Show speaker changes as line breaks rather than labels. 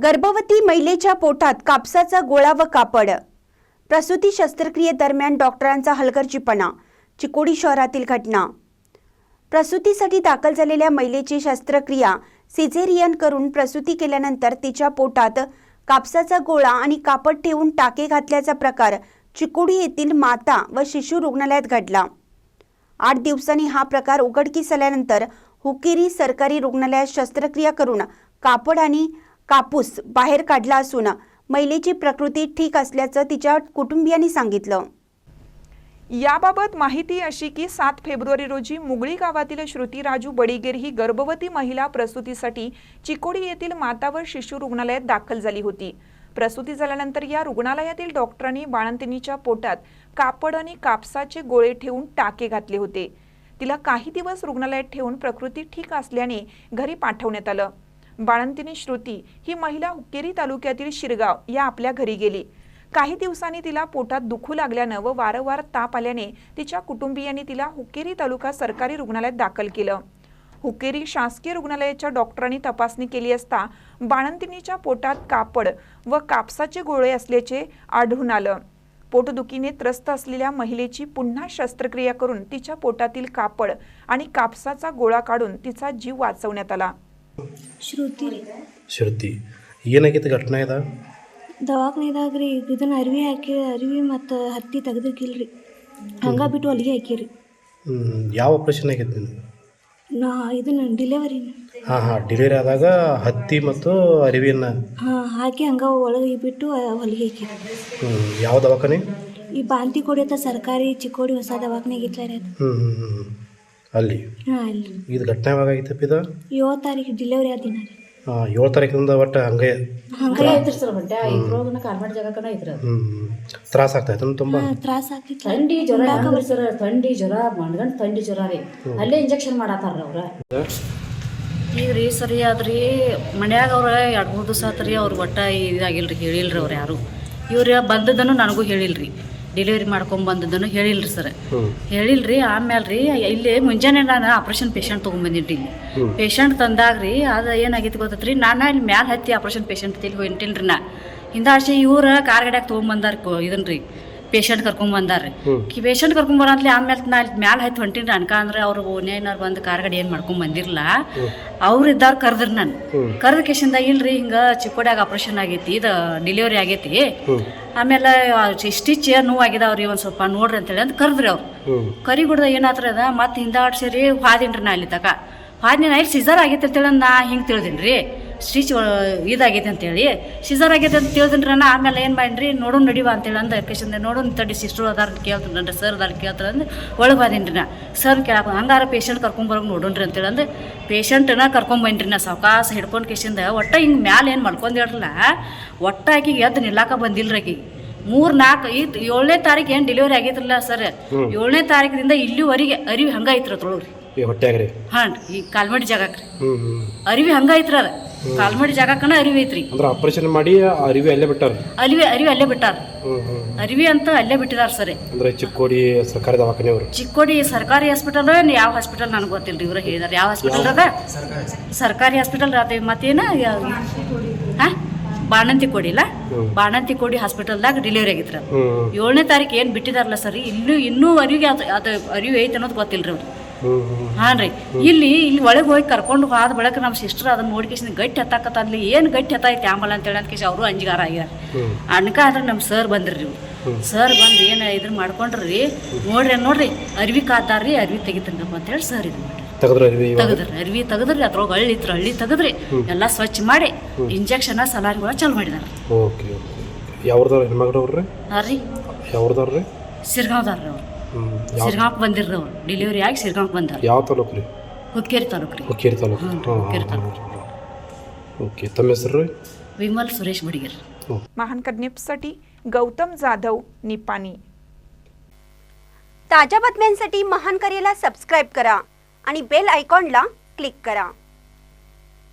गर्भवती महिलेच्या पोटात कापसाचा गोळा व कापड. प्रसूती शस्त्रक्रियेदरम्यान डॉक्टरांचा हलगर्जीपणा. चिकोडी शहरातील घटना. प्रसूतीसाठी दाखल झालेल्या महिलेची शस्त्रक्रिया सिझेरियन करून प्रसूती केल्यानंतर तिच्या पोटात कापसाचा गोळा आणि कापड ठेवून टाके घातल्याचा प्रकार चिकोडी येथील माता व शिशु रुग्णालयात घडला. 8 दिवसांनी हा प्रकार उघडकीस आल्यानंतर हुक्केरी सरकारी रुग्णालयात शस्त्रक्रिया करून कापड आणि कापूस बाहेर काढला असून महिलेची प्रकृती ठीक असल्याचं तिच्या कुटुंबियांनी सांगितलं.
याबाबत माहिती अशी की 7 फेब्रुवारी रोजी मुगळी गावातील श्रुती राजू बडीगेर ही गर्भवती महिला प्रसूतीसाठी चिकोडी येथील माता व शिशु रुग्णालयात दाखल झाली होती. प्रसूती झाल्यानंतर या रुग्णालयातील डॉक्टरांनी बाळंतिणीच्या पोटात कापड आणि कापसाचे गोळे ठेवून टाके घातले होते. तिला काही दिवस रुग्णालयात ठेवून प्रकृती ठीक असल्याने घरी पाठवण्यात आलं. बाळंतिणी श्रुती ही महिला हुक्केरी तालुक्यातील शिरगाव या आपल्या घरी गेली. काही दिवसांनी तिला पोटात दुखू लागल्यानं व वारंवार ताप आल्याने तिच्या कुटुंबियांनी तिला हुक्केरी तालुका सरकारी रुग्णालयात दाखल केलं. हुक्केरी शासकीय रुग्णालयाच्या डॉक्टरांनी तपासणी केली असता बाळंतिणीच्या पोटात कापड व कापसाचे गोळे असल्याचे आढळून आलं. पोटदुखीने त्रस्त असलेल्या महिलेची पुन्हा शस्त्रक्रिया करून तिच्या पोटातील कापड आणि कापसाचा गोळा काढून तिचा जीव वाचवण्यात आला.
ಶ್ರುತಿ ಏನಾಗಿತ್ತು ಘಟನೆ ಇದ
ದವಾಖಾನೆದಾಗ ರೀ ಇದನ್ನ ಅರಿವಿ ಮತ್ತು ಹತ್ತಿ ತೆಗೆದಿಕ್ಕಿಲ್ರಿ ಹಂಗ ಬಿಟ್ಟು ಅಲ್ಲಿಗೆ ಹಾಕಿರಿ.
ಯಾವ ಆಪರೇಷನ್ ಆಗಿತ್ತು ನಿನಗೆ?
ಇದನ್ನ ಡಿಲಿವರಿ.
ಡೆಲಿವರಿ ಆದಾಗ ಹತ್ತಿ ಮತ್ತು ಅರಿವಿನ
ಹಾಕಿ ಹಂಗ ಒಳಗೆ ಬಿಟ್ಟು ಹೊಲಿಗೆ ಹಾಕಿರಿ.
ಯಾವ ದವಾಖಾನೆ?
ಈ ಬಾಂತಿ ಕೊಡಿಯತ್ತ ಸರ್ಕಾರಿ ಚಿಕ್ಕೋಡಿ ಹೊಸ ದವಾಖಾನೆಗೆ ಇಟ್ಲಾರ
ಅಲ್ಲಿ.
ಅಲ್ಲಿ
ಇದು ಘಟನೆ ಯಾವಾಗ ಆಗಿತ್ತಪ್ಪ? ಇದು
7 ತಾರೀಕು ಡಿಲಿವರಿ ಆದ ದಿನ ರೀ.
7 ತಾರೀಕಿಂದ ಒಟ್ಟು ಹಂಗೆ
ಐತ್ರಿ ಸರ್. ಬಟ್ಟೆ ಇದ್ರೋಗನ ಕಾಲ್ಮಾಡ್ ಜಾಗಕ್ಕನ ಐತ್ರಿ.
ತ್ರಾಸ ಆಗ್ತಾಯ್ತು ತುಂಬ?
ತ್ರಾಸ ಆಗ್ತಿತ್ತು.
ಥಂಡಿ ಜ್ವರ ಹಾಕಂದ್ರಿ ಸರ್. ಥಂಡಿ ಜ್ವರ ಮಣ್ಗಂಡ್ ಥಂಡಿ ಜ್ವರ ರೀ. ಅಲ್ಲೇ ಇಂಜೆಕ್ಷನ್ ಮಾಡತ್ತಾರ ಅವ್ರ. ಈಗ ರೀ ಸರಿ ಆದ್ರಿ ಮನ್ಯಾಗ ಅವ್ರ 2-3 ದಿವಸ ಆತ್ರಿ. ಅವ್ರು ಒಟ್ಟ ಇದಾಗಿಲ್ರಿ, ಹೇಳಿಲ್ರಿ ಅವ್ರು ಯಾರು. ಇವ್ರು ಬಂದದನ್ನು ನನಗೂ ಹೇಳಿಲ್ರಿ. ಡೆಲಿವರಿ ಮಾಡ್ಕೊಂಡ್ ಬಂದದನ್ನು ಹೇಳಿಲ್ರಿ ಸರ್. ಹೇಳಿಲ್ರಿ. ಆಮೇಲೆ ರೀ ಇಲ್ಲಿ ಮುಂಜಾನೆ ನಾನು ಆಪ್ರೇಷನ್ ಪೇಷಂಟ್ ತೊಗೊಂಡ್ಬಂದಿನ್ರಿ. ಇಲ್ಲಿ ಪೇಷಂಟ್ ತಂದಾಗ್ರಿ ಅದು ಏನಾಗೈತಿ ಗೊತ್ತೈತ್ರಿ, ನಾನು ಇಲ್ಲಿ ಮ್ಯಾಲೆ ಹತ್ತಿ ಆಪ್ರೇಷನ್ ಪೇಷಂಟ್ ತಿಳಿ ಹೊಂಟಿಲ್ರಿ. ನಾ ಹಿಂದಾಶೆ ಇವ್ರ ಕಾರ್ ಗಡ್ಯಾಗ ತೊಗೊಂಬಂದಾರ ಇದನ್ರಿ ಪೇಷಂಟ್ ಕರ್ಕೊಂಬಂದಾರ್ರಿ. ಪೇಷಂಟ್ ಕರ್ಕೊಂಬರಂತ್ಲಿ ಆಮೇಲೆ ನಾ ಇಲ್ಲಿ ಮ್ಯಾಲೆ ಹತ್ತಿ ಹೊಂಟಿನ್ರಿ. ಅನ್ಕ ಅಂದ್ರೆ ಅವ್ರು ಓನ್ಯಾನವ್ರು ಬಂದು ಕಾರ್ ಗಡಿ ಏನು ಮಾಡ್ಕೊಂಡ್ ಬಂದಿರಲ್ಲ. ಅವ್ರು ಇದ್ದವ್ರು ಕರೆದ್ರಿ. ನಾನು ಕರೆದ ಕೇಶಿಂದ ಇಲ್ರಿ ಹಿಂಗ ಚಿಕ್ಕೋಡ್ಯಾಗ ಆಪ್ರೇಷನ್ ಆಗೈತಿ, ಇದು ಡೆಲಿವರಿ ಆಗೈತಿ, ಆಮೇಲೆ ಸ್ಟಿಚ್ ನೋವು ಆಗಿದಾವ್ರಿ, ಒಂದು ಸ್ವಲ್ಪ ನೋಡ್ರಿ ಅಂತೇಳಿ ಅಂತ ಕರೆದ್ರಿ. ಅವ್ರು ಕರಿಗುಡ್ದ ಏನಾತ್ರ ಅದ ಮತ್ತೆ ಹಿಂದಾಡ್ಸಿರಿ ಹಾದಿನ್ರಿ. ನಾ ಅಲ್ಲಿ ತಕ ಹಾದಿನ ಇಲ್ಲಿ ಸಿಜರ್ ಆಗೈತೆ ಅಂತೇಳಿ ನಾ ಹಿಂಗೆ ತಿಳಿದೀನಿ ರೀ. ಸ್ಟಿಚ್ ಇದಾಗೈತೆ ಅಂತೇಳಿ ಸಿಜರ್ ಆಗೈತೆ ಅಂತ ತಿಳಿದಿನ್ರಿ. ನಾನು ಆಮೇಲೆ ಏನು ಮಾಡಿನ್ರಿ, ನೋಡೋಣ ನಡಿವ ಅಂತೇಳಿ ಅಂದ ಕೇಶಂದ ನೋಡೋಣ ತಡಿ ಸಿಸ್ಟರ್ ಅದಾರ ಕೇಳ್ತಾನೆ, ಸರ್ ಅದಾರ ಕೇಳ್ತಾರೆ ಅಂದ್ರೆ ಒಳಗೆ ಬಾದೀನಿ ನಾ. ಸರ್ ಕೇಳಕ್ಕೆ ಹಂಗಾರ ಪೇಷಂಟ್ ಕರ್ಕೊಂಬರೋಕೆ ನೋಡೋಣ್ರಿ ಅಂತೇಳಿ ಅಂದ್ರೆ ಪೇಷಂಟನ್ನ ಕರ್ಕೊಂಬಂದ್ರಿ. ನಾ ಸಾವಕಾಸ ಹಿಡ್ಕೊಂಡು ಕೇಶಿಂದ ಒಟ್ಟ ಹಿಂಗೆ ಮ್ಯಾಲೆ ಏನು ಮಾಡ್ಕೊಂಡು ಹೇಳ್ರಲ್ಲ, ಒಟ್ಟ ಆಕಿಗೆ ಎದ್ದು ನಿಲ್ಲಾಕ ಬಂದಿಲ್ರಿ. ಆಕಿಗೆ 3-4 7ನೇ ತಾರೀಕು ಏನು ಡೆಲಿವರಿ ಆಗೈತ್ರಲ್ಲ ಸರ್. 7ನೇ ತಾರೀಕಿನಿಂದ ಇಲ್ಲಿವರೆಗೆ ಅರಿವಿ ಹಂಗ ಐತ್ರ ತೊಳಗ್ರಿ
ಹೊಟ್ಟೆಗ್ರಿ.
ಹಾಂ ರೀ, ಈ ಕಾಲ್ಮಡಿ ಜಾಗಕ್ರಿ ಅರಿವಿ ಹಂಗ ಐತ್ರ. ಅದ ಕಾಲ್ಮಡಿ ಜಾಗಕ್ಕನ ಅರಿವಿ ಐತ್ರಿ.
ಅಂದ್ರೆ ಆಪರೇಷನ್ ಮಾಡಿ ಅರಿವಿ ಅಲ್ಲೇ ಬಿಟ್ಟಾರ.
ಅರಿವಿ ಅಲ್ಲೇ ಬಿಟ್ಟಾರ. ಅರಿವಿ ಅಂತ ಅಲ್ಲೇ ಬಿಟ್ಟಿದಾರ ಸರ್. ಅಂದ್ರೆ
ಚಿಕ್ಕೋಡಿ ಸರ್ಕಾರಿ ದವಾಖಾನೆ ಅವರು.
ಚಿಕ್ಕೋಡಿ ಸರ್ಕಾರಿ ಹಾಸ್ಪಿಟಲ್ ಯಾವ ಹಾಸ್ಪಿಟಲ್ ನನಗೆ ಗೊತ್ತಿಲ್ರಿ. ಇವ್ರ ಹೇಳಿದಾರೆ ಯಾವ ಹಾಸ್ಪಿಟಲ್ ಅದ, ಸರ್ಕಾರಿ ಹಾಸ್ಪಿಟಲ್ ಅದ. ಮತ್ತೇನ ಹಾಂ ಬಾಣಂತಿ ಕೊಡಿಲ್ಲ, ಬಾಣಂತಿ ಕೊಡಿ ಹಾಸ್ಪಿಟಲ್ದಾಗ ಡೆಲಿವರಿ ಆಗಿತ್ರ. 7ನೇ ತಾರೀಕು ಏನು ಬಿಟ್ಟಿದಾರಲ್ಲ ಸರ್, ಇನ್ನೂ ಅರಿವಿಗೆ ಅದು ಅರಿವು ಐತೆ ಅನ್ನೋದು ಗೊತ್ತಿಲ್ರಿ ಅವ್ರು. ಹಾಂ ರೀ. ಇಲ್ಲಿ ಒಳಗೆ ಹೋಗಿ ಕರ್ಕೊಂಡು ಹೋದ ಬಳಿಕ ನಮ್ಮ ಸಿಸ್ಟರ್ ಅದನ್ನ ನೋಡ್ಕೇಸಿ ಗಟ್ಟಿ ಹತ್ತಾಕತ್ತಲ್ಲಿ ಏನು ಗಟ್ಟಿ ಹತ್ತೈತಿ ಆಂಬಲ್ ಅಂತೇಳಿ ಅಂತ ಕೇಸಿ ಅವರು ಅಂಜಿಗಾರ ಆಗ್ಯಾರ. ಅನ್ಕ ಆದ್ರೆ ನಮ್ಮ ಸರ್ ಬಂದ್ರಿ. ಸರ್ ಬಂದು ಏನು ಇದನ್ನ ಮಾಡ್ಕೊಂಡ್ರಿ, ನೋಡ್ರಿ ಅರಿವಿ ಕಾತಾರ್ರಿ, ಅರಿವಿ ತೆಗಿತಂಗಪ್ಪ ಅಂತೇಳಿ ಸರ್ ಇದು ಮಾಡ್ರಿ. ಅರಿವಿ ತೆಗದ್ರಿ. ಅದ್ರೊಳಗೆ ಹಳ್ಳಿ ತೆಗದ್ರಿ, ಎಲ್ಲ ಸ್ವಚ್ಛ ಮಾಡಿ ಇಂಜೆಕ್ಷನ್ ಸಲಾರಿಗಳ ಚಾಲು ಮಾಡಿದಾರ. ಹಾಂ ರೀ, ಸಿರ್ಗಾವ್ದಾರ್ರಿ. ಅವ್ರು ಸಿರ್ಗಾಂಕ್ ಬಂದಿರ್ರಿ. ಅವ್ರು ಡೆಲಿವರಿ ಆಗಿ ಸಿರ್ಗಾಂಕ್ ಬಂದಾರ.
ಯಾವ ತಾಲೂಕು ರೀ?
ಹುಕ್ಕೇರಿ ತಾಲೂಕು ರೀ.
ಹುಕ್ಕೇರಿ ತಾಲೂಕು. ಓಕೆ, ತಮ್ಮ ಹೆಸರು?
विमल सुरेश बडीगर.
महान कन्यासाठी गौतम जाधव, निपाणी.
ताज्या बातम्यांसाठी महान करेला सबस्क्राईब करा आणि बेल आयकॉनला क्लिक करा.